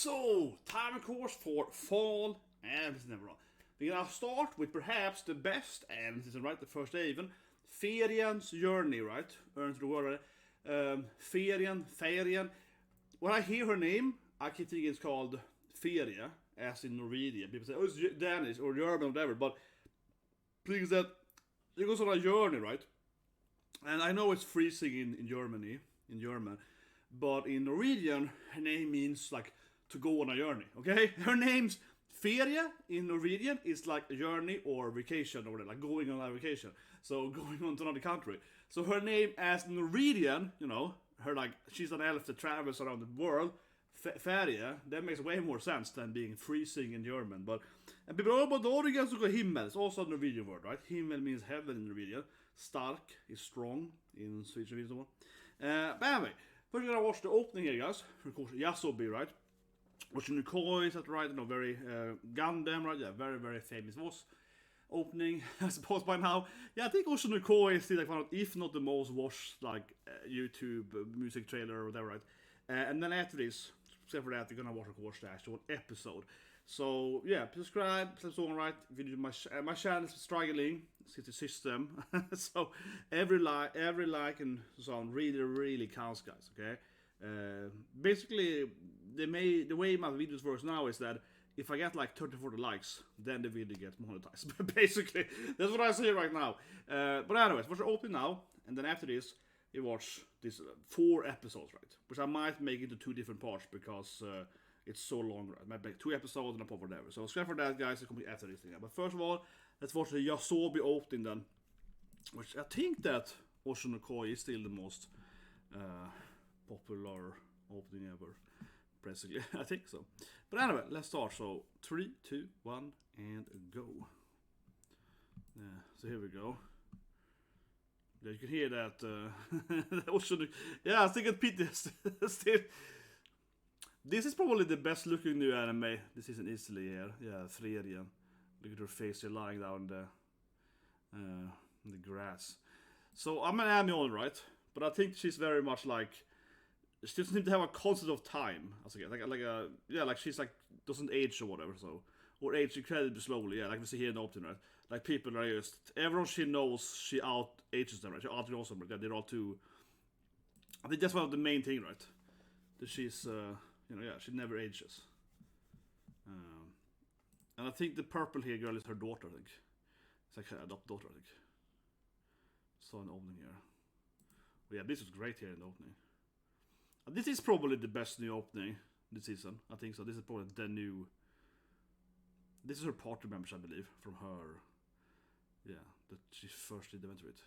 So, time of course for fall and never wrong. We're gonna start with perhaps the best and this is right the first day even. Frien's journey, right? Earns the word, right? Frieren. When I hear her name, I keep thinking it's called Feria, as in Norwegian. People say, oh, it's Danish or German or whatever, but please that it goes on a journey, right? And I know it's freezing in Germany, in German, but in Norwegian, her name means like to go on a journey, okay? Her name's Feria in Norwegian is like a journey or vacation or whatever, like going on a vacation. So going on to another country. So her name as Norwegian, you know, her like, she's an elf that travels around the world, Feria, that makes way more sense than being freezing in German. But, and people, oh, but the origin also go Himmel, it's also a Norwegian word, right? Himmel means heaven in Norwegian. Stark is strong in Swedish. But anyway, first we're gonna watch the opening here, guys. Of course, YOASOBI, right? Watching the Koi, is that right? You know, very Gundam, right? Yeah, very, very famous voice opening, I suppose by now. Yeah, I think also the Koi is still like one of, if not the most watched, like YouTube music trailer or whatever, right? And then after this, except for that, you're gonna watch the actual episode. So yeah, subscribe, so right. If you do my channel is struggling, it's the system. So every like and so on really counts, guys. Okay. Basically, the way my videos works now is that if I get like 30-40 likes, then the video gets monetized. Basically, that's what I say right now. But anyways, watch the opening now, and then after this, you watch this 4 episodes, right? Which I might make into 2 different parts because it's so long, right? I might make 2 episodes and a pop whatever. So subscribe for that, guys. It's complete after this thing. But first of all, let's watch the YOASOBI opening then, which I think that Ocean Koi is still the most popular opening ever. Basically, I think so. But anyway, let's start. So 3, 2, 1, and go. So here we go. Yeah, you can hear that. Ocean. Yeah, I think it's still. This is probably the best looking new anime. This isn't easily here. Yeah, Frieren. Look at her face, you're lying down in the grass. So I'm an anime all right, but I think she's very much like she doesn't seem to have a concept of time. Like she's like doesn't age or whatever. So or age incredibly slowly. Yeah, like we see here in the opening, right? Like people are just everyone she knows she out ages them, right? She outgrows them. Right? They're all too. I think that's one of the main thing, right? That she's. She never ages. And I think the purple here girl is her daughter, I think. It's like her adopted daughter, I think. Saw an opening here. But yeah, this was great here in the opening. And this is probably the best new opening this season. I think so. This is probably the new. This is her party members, I believe, from her. Yeah, that she first did the event with.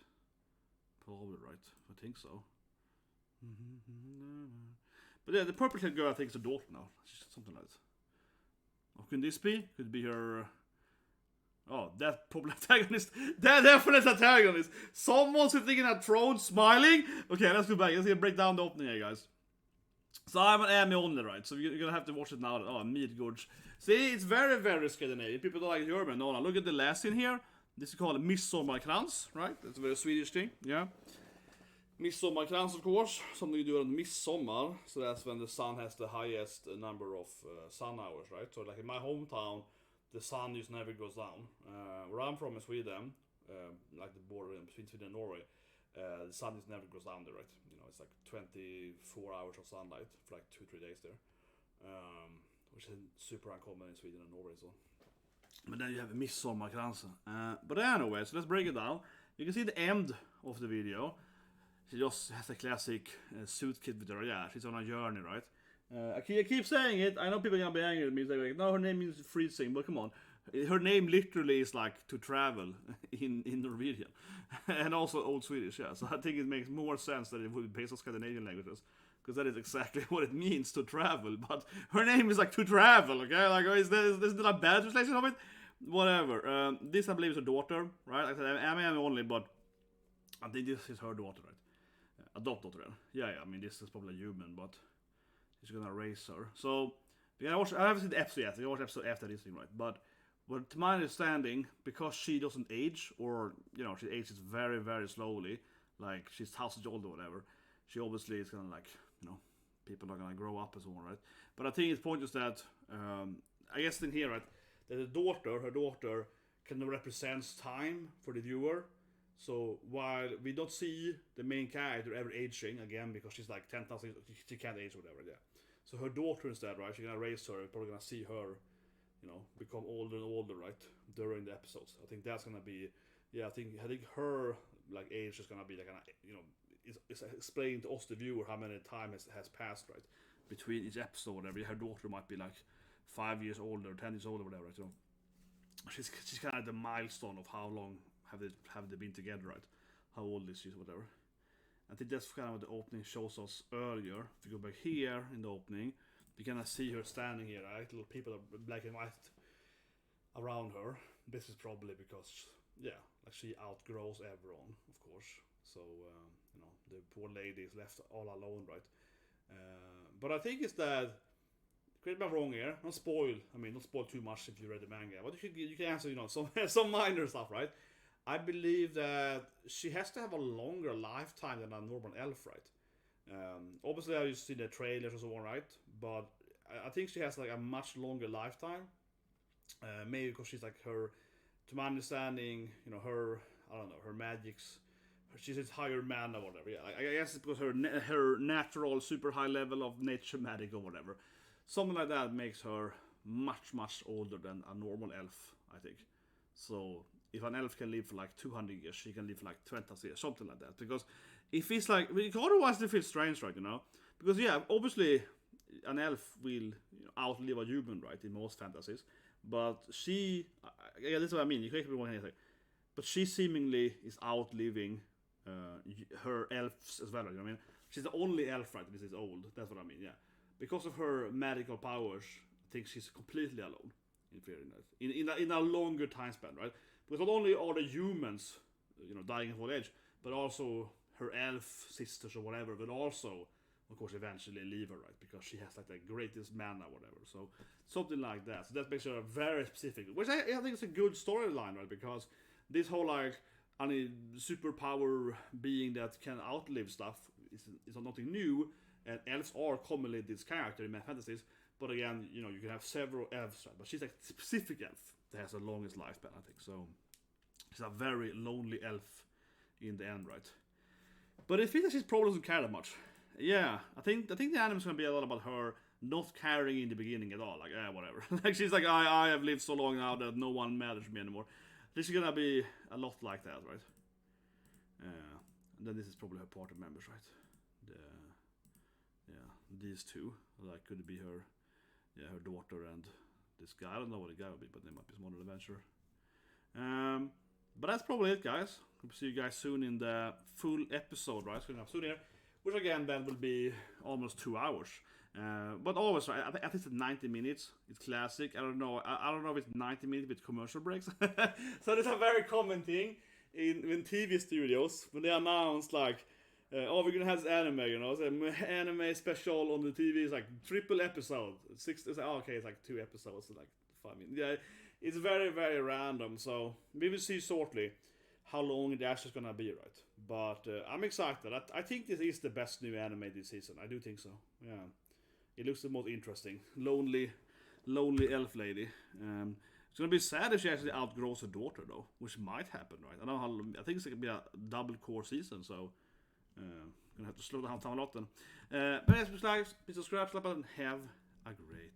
Probably right. I think so. But yeah, the purple haired girl I think is a daughter now. Something like that. Or could this be? Could it be her... Oh, that probably antagonist. That definitely antagonist. Someone sitting in a throne smiling. Okay, let's go back. Let's break down the opening here, guys. So I'm an anime only, right? So you're gonna have to watch it now. Oh, meat gorge. See, it's very, very Scandinavian. People don't like German. No, look at the last scene here. This is called Midsommarkrans, right? That's a very Swedish thing. Yeah. Midsommarkrans, of course, something you do on midsommar, so that's when the sun has the highest number of sun hours, right? So like in my hometown, the sun just never goes down. Where I'm from in Sweden, like the border between Sweden and Norway, the sun just never goes down there, right? You know, it's like 24 hours of sunlight for like 2-3 days there, which is super uncommon in Sweden and Norway, so. But then you have a Midsommarkrans. But anyway, so let's break it down. You can see the end of the video. She just has a classic suit kit with her. Yeah, she's on a journey, right? I keep saying it. I know people are gonna be angry at me. They're like, no, her name means freezing. But come on, her name literally is like to travel in Norwegian, and also Old Swedish. Yeah, so I think it makes more sense that it would be based on Scandinavian languages, because that is exactly what it means to travel. But her name is like to travel. Okay, like is that a bad translation of it? Whatever. This I believe is her daughter, right? Like I said, I'm only, but I think this is her daughter, right? Adopt daughter then. Yeah, I mean this is probably a human, but he's gonna raise her. So I haven't seen the episode yet. I watched the episode after this thing, right? But to my understanding, because she doesn't age, or she ages very, very slowly, like she's 1,000 years old or whatever, she obviously is gonna like people are gonna grow up and so on, right? But I think his point is that I guess in here, right, that her daughter kind of represents time for the viewer. So while we don't see the main character ever aging again because she's like 10,000, she can't age or whatever, yeah. So her daughter instead, right? She's gonna raise her. You're probably gonna see her, you know, become older and older, right, during the episodes. I think that's gonna be, yeah. I think her like age is gonna be like, you know, it's explaining to us the viewer how many time has passed, right, between each episode. Whatever. Her daughter might be like 5 years older, 10 years older, whatever. Right? So she's kind of the milestone of how long have they been together, right? How old is she, whatever. I think that's kind of what the opening shows us earlier. If you go back here in the opening, you can see her standing here, right? Little people are black and white around her. This is probably because, yeah, like she outgrows everyone, of course. So, you know, the poor lady is left all alone, right? But I think it's that, correct me if I'm wrong here, don't spoil too much if you read the manga, but you can answer, you know, some minor stuff, right? I believe that she has to have a longer lifetime than a normal elf, right? Obviously, I've seen the trailers and so on, right? But I think she has like a much longer lifetime. Maybe because she's like to my understanding, you know, her magics, she's a higher man or whatever. Yeah, I guess it's because her natural super high level of nature magic or whatever. Something like that makes her much older than a normal elf, I think. So if an elf can live for like 200 years, she can live for like 20 years, something like that. Because if it's like, otherwise it feels strange, right, you know? Because yeah, obviously an elf will outlive a human, right, in most fantasies. But she, yeah, that's what I mean, you can't be one here. But she seemingly is outliving her elves as well, you know what I mean? She's the only elf, right, that is old, that's what I mean, yeah. Because of her magical powers, I think she's completely alone in Frieren, in a longer time span, right? Because not only are the humans, you know, dying of old age, but also her elf sisters or whatever, but also, of course, eventually leave her, right? Because she has like the greatest mana or whatever. So something like that. So that makes her very specific, which I think is a good storyline, right? Because this whole like any superpower being that can outlive stuff is nothing new, and elves are commonly this character in many fantasies. But again, you know, you can have several elves, right? But she's like a specific elf that has the longest lifespan, I think. So she's a very lonely elf in the end, right? But I think that she probably doesn't care that much. Yeah, I think the anime is gonna be a lot about her not caring in the beginning at all. Like, whatever. Like she's like, I have lived so long now that no one matters to me anymore. This is gonna be a lot like that, right? And then this is probably her party members, right? These two. Like, could it be her? Yeah, her daughter and this guy. I don't know what the guy would be, but they might be some other adventure. But that's probably it, guys. Hope to see you guys soon in the full episode, right? It's going to have soon here, which again then will be almost 2 hours. But always, right? I think it's 90 minutes. It's classic. I don't know if it's 90 minutes with commercial breaks. So that's a very common thing in TV studios when they announce like, we're gonna have this anime, you know, so anime special on the TV is like triple episode. It's like 2 episodes, like 5 minutes. Yeah, it's very random. So we will see shortly how long the actually is gonna be, right? But I'm excited. I think this is the best new anime this season. I do think so. Yeah, it looks the most interesting. Lonely elf lady. It's gonna be sad if she actually outgrows her daughter, though, which might happen, right? I don't know how. I think it's gonna be a double core season, so. Gonna have to slow down a lot then. But as please subscribe, slap button. Have a great